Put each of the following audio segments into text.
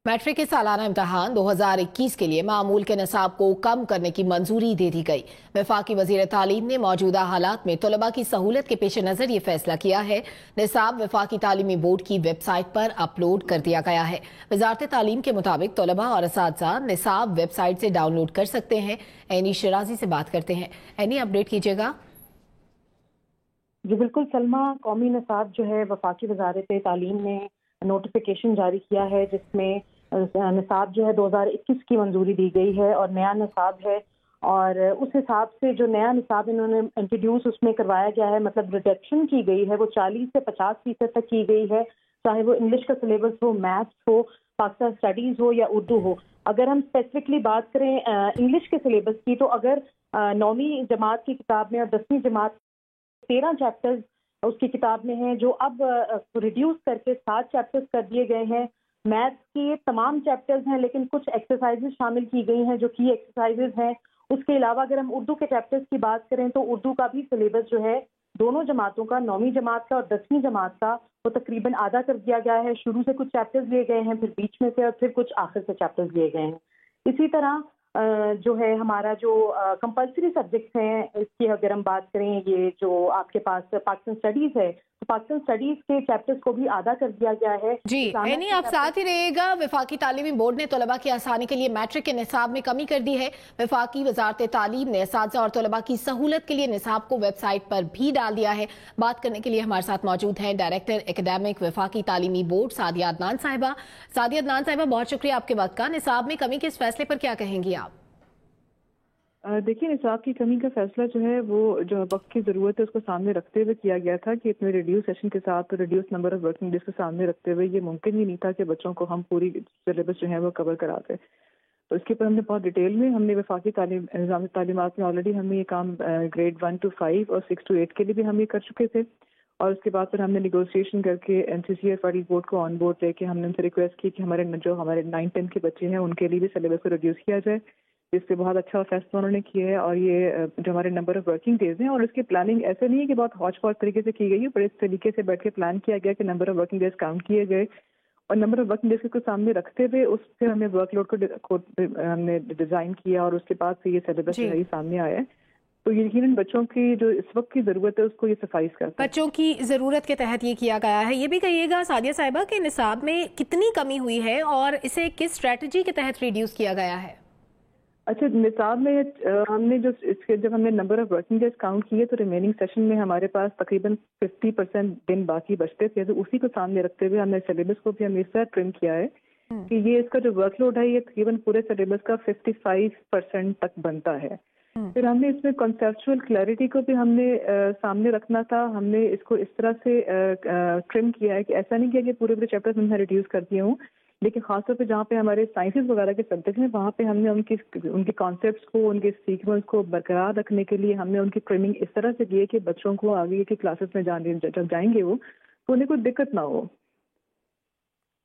Matric के सालाना इम्तहान 2021 के लिए मामूल के निसाब को कम करने की मंजूरी दे दी गई। वफाकी वजीर तालीम ने मौजूदा हालात में तलबा की सहूलत के पेश नज़र ये फैसला किया है। निसाब वफाकी तालीमी बोर्ड की वेबसाइट पर अपलोड कर दिया गया है। वजारत तालीम के मुताबिक तलबा और असातिज़ा निसाब वेबसाइट से डाउनलोड कर सकते हैं। एनी शिराजी से बात करते हैं। एनी, अपडेट कीजिएगा। जी बिल्कुल सलमा, कौमी निसाब जो है वफाकी वजारत तालीम ने नोटिफिकेशन जारी किया है जिसमें निसाब जो है 2021 की मंजूरी दी गई है और नया निसाब है। और उस हिसाब से जो नया निसाब इन्होंने इंट्रोड्यूस उसमें करवाया गया है, मतलब रिडक्शन की गई है, वो 40 से 50% तक की गई है, चाहे वो इंग्लिश का सिलेबस हो, मैथ्स हो, पाकिस्तान स्टडीज़ हो या उर्दू हो। अगर हम स्पेसिफिकली बात करें इंग्लिश के सिलेबस की, तो अगर 9वीं जमात की किताब में और 10वीं जमात 13 चैप्टर्स उसकी किताब में हैं, जो अब रिड्यूस करके 7 चैप्टर्स कर दिए गए हैं। मैथ्स की तमाम चैप्टर्स हैं, लेकिन कुछ एक्सरसाइजेज शामिल की गई हैं जो की एक्सरसाइजेज हैं। उसके अलावा अगर हम उर्दू के चैप्टर्स की बात करें तो उर्दू का भी सिलेबस जो है दोनों जमातों का, 9वीं जमात का और 10वीं जमात का, वो तकरीबन आधा कर दिया गया है। शुरू से कुछ चैप्टर्स लिए गए हैं, फिर बीच में से और फिर कुछ आखिर से चैप्टर्स लिए गए हैं। इसी तरह जो है हमारा जो कंपल्सरी सब्जेक्ट्स हैं, इसकी अगर हम बात करें, ये जो आपके पास पाकिस्तान स्टडीज़ है, तो पाकिस्तान स्टडीज़ के चैप्टर्स को भी आधा कर दिया गया है। जी एनी, आप साथ ही रहिएगा। वफाकी तालीमी बोर्ड ने तलबा की आसानी के लिए मैट्रिक के निसाब में कमी कर दी है। वफाकी वजारत तालीम ने असातिज़ा और तलबा की सहूलत के लिए निसाब को वेबसाइट पर भी डाल दिया है। बात करने के लिए हमारे साथ मौजूद हैं डायरेक्टर एकेडमिक वफाकी तालीमी बोर्ड सादिया अदनान साहिबा। सादिया अदनान साहिबा, बहुत शुक्रिया आपके वक्त का। निसाब में कमी के इस फैसले पर क्या कहेंगी आप? देखिए, निसाब की कमी का फैसला जो है वो जो वक्त की ज़रूरत है उसको सामने रखते हुए किया गया था कि इतने रिड्यूस सेशन के साथ reduce number of working days को सामने रखते हुए ये मुमकिन ही नहीं था कि बच्चों को हम पूरी सिलेबस जो है वो कवर कराते। तो इसके ऊपर हमने बहुत डिटेल में हमने वफाकी निज़ाम तालीमात में ऑलरेडी हमने ये काम ग्रेड 1 to 5 और 6 to 8 के लिए भी हम ये कर चुके थे। और उसके बाद फिर हमने निगोशिएशन करके NCC और बोर्ड को ऑन बोर्ड लेके हमने उनसे रिक्वेस्ट की कि हमारे 9-10 के बच्चे हैं उनके लिए भी सिलेबस को रिड्यूस किया जाए, जिससे बहुत अच्छा फैसला उन्होंने किया है। और ये जो हमारे नंबर ऑफ वर्किंग डेज हैं, और इसकी प्लानिंग ऐसे नहीं है कि बहुत हौच पौच तरीके से की गई है, बड़े तरीके से बैठ के प्लान किया गया कि number of working days count किए गए और नंबर ऑफ वर्किंग डेज को सामने रखते हुए उस पर हमने वर्कलोड को हमने डिज़ाइन किया और उसके बाद से ये सिलेबस जो है सामने आया है। तो यकीनन बच्चों की जो इस वक्त की ज़रूरत है उसको ये सफाइस करता है। बच्चों की ज़रूरत के तहत ये किया गया है। ये भी कहिएगा सादिया साहिबा कि निसाब में कितनी कमी हुई है और इसे किस स्ट्रेटजी के तहत रिड्यूस किया गया है? अच्छा, निसाब में हमने जो इसके जब हमने number of working days count किए तो रिमेनिंग सेशन में हमारे पास तकरीबन 50% दिन बाकी बचते थे। तो उसी को सामने रखते हुए हमने सिलेबस को भी हमने इस तरह ट्रिम किया है कि ये इसका जो वर्कलोड है ये तकरीबन पूरे सिलेबस का 55% तक बनता है। फिर हमने इसमें कॉन्सेप्चुअल क्लैरिटी को भी हमने सामने रखना था। हमने इसको इस तरह से ट्रिम किया है कि ऐसा नहीं किया कि पूरे पूरे चैप्टर्स हमने रिड्यूस कर दिए हों, लेकिन खासतौर पे जहाँ पे हमारे साइंसेस वगैरह के सब्जेक्ट हैं वहाँ पे हमने उनके कॉन्सेप्ट्स को, उनके सीक्वेंस को बरकरार रखने के लिए हमने उनकी ट्रेनिंग इस तरह से की है कि बच्चों को आगे की क्लासेस में जब जाएंगे वो तो उन्हें कोई दिक्कत ना हो।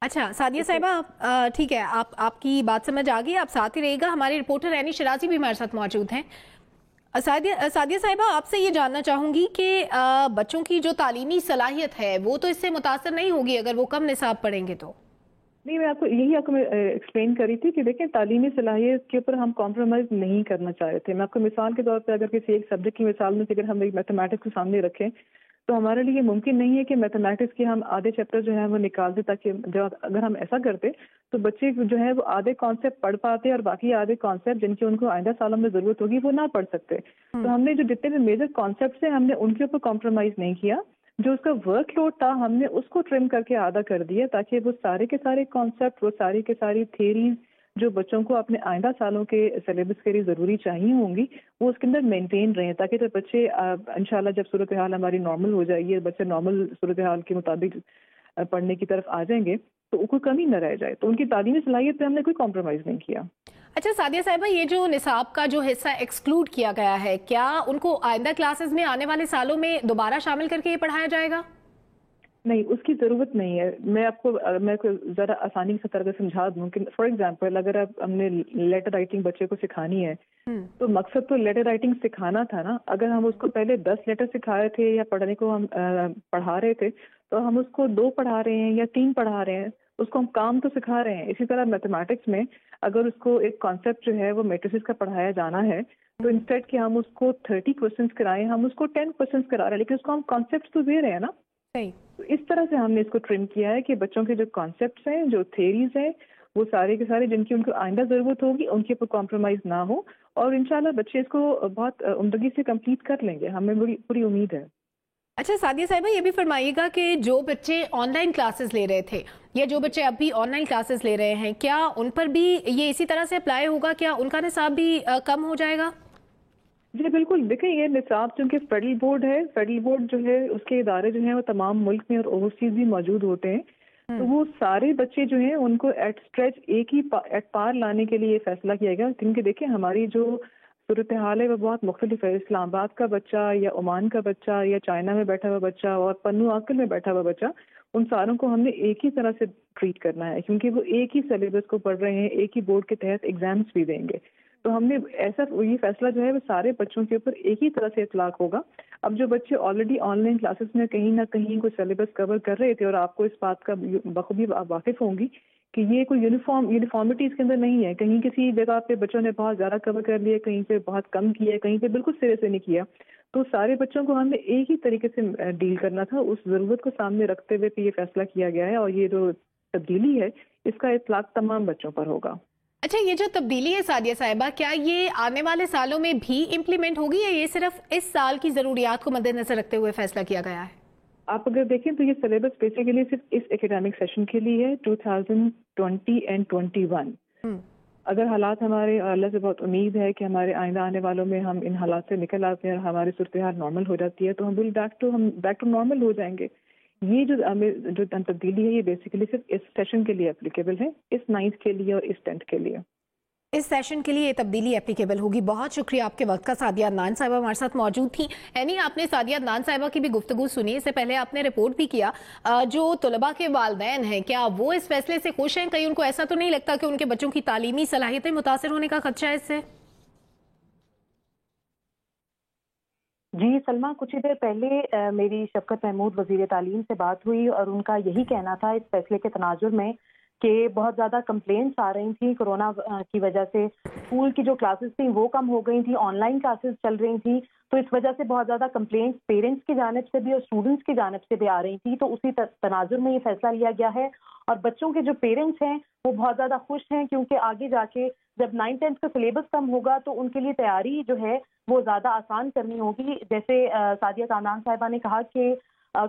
अच्छा सादिया साहिबा, ठीक है, आपकी बात समझ आ गई। आप साथ ही रहेगा। हमारे रिपोर्टर एनी शिराजी भी हमारे साथ मौजूद हैं। सादिया साहिबा, आपसे ये जानना चाहूंगी कि बच्चों की जो तालीमी सलाहियत है वो तो इससे मुतासर नहीं होगी अगर वो कम निसाब पढ़ेंगे तो? नहीं, मैं आपको एक्सप्लेन करी थी कि देखें, तालीमी सलाहियत के ऊपर हम कॉम्प्रोमाइज़ नहीं करना चाह रहे थे। मैं आपको मिसाल के तौर पे अगर किसी एक सब्जेक्ट की मिसाल में अगर हम मैथमेटिक्स को सामने रखें तो हमारे लिए मुमकिन नहीं है कि मैथमेटिक्स के हम आधे चैप्टर जो है वो निकाल दें, ताकि जब अगर हम ऐसा करते तो बच्चे जो है वो आधे कॉन्सेप्ट पढ़ पाते और बाकी आधे कॉन्सेप्ट जिनकी उनको आइंदा सालों में ज़रूरत होगी वो ना पढ़ सकते। तो हमने जो जितने भी मेजर कॉन्सेप्ट हैं हमने उनके ऊपर कॉम्प्रोमाइज़ नहीं किया। जो उसका वर्कलोड था हमने उसको ट्रिम करके आधा कर दिया, ताकि वो सारे के सारे कॉन्सेप्ट, वो सारी के सारी थियरीज जो बच्चों को अपने आइंदा सालों के सिलेबस के लिए ज़रूरी चाहिए होंगी वो उसके अंदर मेंटेन रहें, ताकि जब बच्चे इंशाल्लाह जब सूरत हाल हमारी नॉर्मल हो जाएगी, बच्चे नॉर्मल सूरत हाल के मुताबिक पढ़ने की तरफ आ जाएंगे तो कोई कमी न रह जाए। तो उनकी तालीमी सलाहियत पे हमने कोई कॉम्प्रोमाइज़ नहीं किया। अच्छा सादिया साहिबा, ये जो निसाब का जो हिस्सा एक्सक्लूड किया गया है, क्या उनको आइंदा क्लासेस में आने वाले सालों में दोबारा शामिल करके ये पढ़ाया जाएगा? नहीं, उसकी ज़रूरत नहीं है। मैं ज़रा आसानी से तरह समझा दूँ कि फॉर एग्जांपल अगर हमने लेटर राइटिंग बच्चे को सिखानी है तो मकसद तो लेटर राइटिंग सिखाना था ना। अगर हम उसको पहले 10 लेटर सिखाए थे या पढ़ने को हम पढ़ा रहे थे तो हम उसको 2 पढ़ा रहे हैं या 3 पढ़ा रहे हैं اس کو ہم کام تو سکھا رہے ہیں. اسی طرح میتھمیٹکس میں اگر اس کو ایک کانسیپٹ جو ہے وہ میٹریسز کا پڑھایا جانا ہے تو انسٹیڈ کہ ہم اس کو 30 کوسچنس کرائیں, ہم اس کو 10 کوسچنس کرا رہے ہیں, لیکن اس کو ہم کانسیپٹس تو دے رہے ہیں نا. تو اس طرح سے ہم نے اس کو ٹریم کیا ہے کہ بچوں کے جو کانسیپٹس ہیں, جو تھیریز ہیں, وہ سارے کے سارے جن کی ان کو آئندہ ضرورت ہوگی ان کے اوپر کمپرومائز نہ ہو, اور انشاءاللہ بچے اس کو بہت عمدگی سے کمپلیٹ کر لیں گے, ہمیں پوری امید ہے. اچھا سعدیہ صاحبہ یہ بھی فرمائیے گا کہ جو بچے آن لائن کلاسز لے رہے تھے یا جو بچے اب بھی آن لائن کلاسز لے رہے ہیں, کیا ان پر بھی یہ اسی طرح سے اپلائی ہوگا, کیا ان کا نصاب بھی کم ہو جائے گا؟ جی بالکل, دیکھیں یہ نصاب چونکہ فیڈرل بورڈ ہے, فیڈرل بورڈ جو ہے اس کے ادارے جو ہیں وہ تمام ملک میں اور اوورسیز بھی موجود ہوتے ہیں, تو وہ سارے بچے جو ہیں ان کو ایٹ اسٹریچ ایک ہی ایٹ پار لانے کے لیے یہ فیصلہ کیا گیا. کیونکہ دیکھیں ہماری جو صورتحال ہے وہ بہت مختلف ہے. اسلام آباد کا بچہ یا عمان کا بچہ یا چائنا میں بیٹھا ہوا بچہ اور پنو آکل میں بیٹھا ہوا بچہ, ان ساروں کو ہم نے ایک ہی طرح سے ٹریٹ کرنا ہے کیونکہ وہ ایک ہی سلیبس کو پڑھ رہے ہیں, ایک ہی بورڈ کے تحت ایگزامس بھی دیں گے. تو ہم نے ایسا یہ فیصلہ جو ہے وہ سارے بچوں کے اوپر ایک ہی طرح سے اطلاق ہوگا. اب جو بچے آلریڈی آن لائن کلاسز میں کہیں نہ کہیں کوئی سلیبس کور کر رہے تھے, اور آپ کو اس بات کا بخوبی واقف ہوں گی کہ یہ کوئی یونیفارمٹی اس کے اندر نہیں ہے, کہیں کسی جگہ پہ بچوں نے بہت زیادہ کور کر لیا, کہیں پہ بہت کم کیا, کہیں پہ بالکل سرے سے نہیں کیا. تو سارے بچوں کو ہم نے ایک ہی طریقے سے ڈیل کرنا تھا. اس ضرورت کو سامنے رکھتے ہوئے یہ فیصلہ کیا گیا ہے, اور یہ جو تبدیلی ہے اس کا اطلاق تمام بچوں پر ہوگا. اچھا یہ جو تبدیلی ہے سعدیہ صاحبہ, کیا یہ آنے والے سالوں میں بھی امپلیمنٹ ہوگی یا یہ صرف اس سال کی ضروریات کو مد نظر رکھتے ہوئے فیصلہ کیا گیا ہے؟ آپ اگر دیکھیں تو یہ سلیبس بیسیکلی صرف اس ایکیڈیمک سیشن کے لیے ہے 2020 اینڈ 21. اگر حالات ہمارے, اللہ سے بہت امید ہے کہ ہمارے آئندہ آنے والوں میں ہم ان حالات سے نکل آتے ہیں اور ہماری صورتحال نارمل ہو جاتی ہے, تو ہم بیک ٹو نارمل ہو جائیں گے. یہ جو تبدیلی ہے یہ بیسیکلی صرف اس سیشن کے لیے اپلیکیبل ہے, اس 9th کے لیے اور اس 10th کے لیے. اس سیشن کے لیے یہ تبدیلی اپلیکیبل ہوگی. بہت شکریہ آپ کے وقت کا. سعدیہ عدنان صاحبہ ہمارے ساتھ موجود تھی. یعنی آپ نے سعدیہ عدنان صاحبہ کی بھی گفتگو سنی, اس سے پہلے آپ نے رپورٹ بھی کیا. جو طلباء کے والدین ہیں کیا وہ اس فیصلے سے خوش ہیں؟ کہیں ان کو ایسا تو نہیں لگتا کہ ان کے بچوں کی تعلیمی صلاحیتیں متاثر ہونے کا خدشہ ہے اس سے؟ جی سلمہ, کچھ ہی دیر پہلے میری شفقت محمود وزیر تعلیم سے بات ہوئی اور ان کا یہی کہنا تھا اس فیصلے کے تناظر میں کہ بہت زیادہ کمپلینٹس آ رہی تھیں کورونا کی وجہ سے. اسکول کی جو کلاسز تھیں وہ کم ہو گئی تھیں, آن لائن کلاسز چل رہی تھیں, تو اس وجہ سے بہت زیادہ کمپلینٹس پیرنٹس کی جانب سے بھی اور اسٹوڈنٹس کی جانب سے بھی آ رہی تھیں. تو اسی تناظر میں یہ فیصلہ لیا گیا ہے, اور بچوں کے جو پیرنٹس ہیں وہ بہت زیادہ خوش ہیں کیونکہ آگے جا کے جب 9th-10th کا سلیبس کم ہوگا تو ان کے لیے تیاری جو ہے وہ زیادہ آسان کرنی ہوگی. جیسے سعدیہ عدنان صاحبہ نے کہا کہ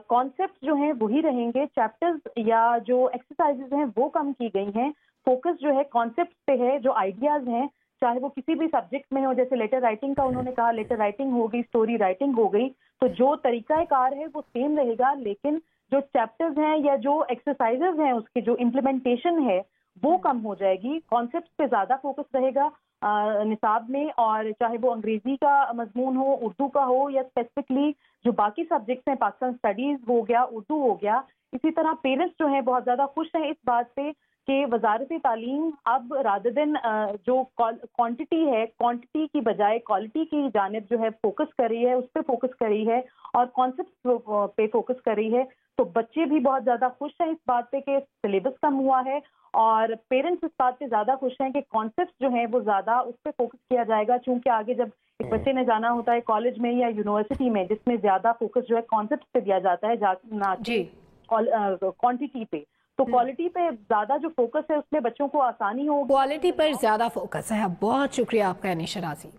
کانسیپٹ جو ہیں وہی رہیں گے, چیپٹرز یا جو ایکسرسائزز ہیں وہ کم کی گئی ہیں, فوکس جو ہے کانسیپٹ پہ ہے, جو آئیڈیاز ہیں چاہے وہ کسی بھی سبجیکٹ میں ہو. جیسے لیٹر رائٹنگ کا انہوں نے کہا لیٹر رائٹنگ ہو گئی, اسٹوری رائٹنگ ہو گئی, تو جو طریقہ کار ہے وہ سیم رہے گا, لیکن جو چیپٹرز ہیں یا جو ایکسرسائزز ہیں اس کی جو امپلیمنٹیشن ہے وہ کم ہو جائے گی. کانسیپٹ پہ زیادہ فوکس رہے گا نصاب میں, اور چاہے وہ انگریزی کا مضمون ہو, اردو کا ہو, یا اسپیسیفکلی جو باقی سبجیکٹس ہیں پاکستان اسٹڈیز ہو گیا, اردو ہو گیا. اسی طرح پیرنٹس جو ہیں بہت زیادہ خوش ہیں اس بات سے کہ وزارت تعلیم اب رادر دین جو کوانٹٹی ہے, کوانٹٹی کی بجائے کوالٹی کی جانب جو ہے فوکس کر رہی ہے, اس پہ فوکس کر رہی ہے اور کانسیپٹ پہ فوکس کر رہی ہے. تو بچے بھی بہت زیادہ خوش ہیں اس بات پہ کہ سلیبس کم ہوا ہے, اور پیرنٹس اس بات پہ زیادہ خوش ہیں کہ کانسیپٹ جو ہیں وہ زیادہ اس پہ فوکس کیا جائے گا, چونکہ آگے جب ایک بچے نے جانا ہوتا ہے کالج میں یا یونیورسٹی میں جس میں زیادہ فوکس جو ہے کانسیپٹ پہ دیا جاتا ہے نہ کہ کوانٹٹی پہ, تو کوالٹی پہ زیادہ جو فوکس ہے اس میں بچوں کو آسانی ہوگی. کوالٹی پر زیادہ فوکس ہے. بہت شکریہ آپ کا انیس شرازی.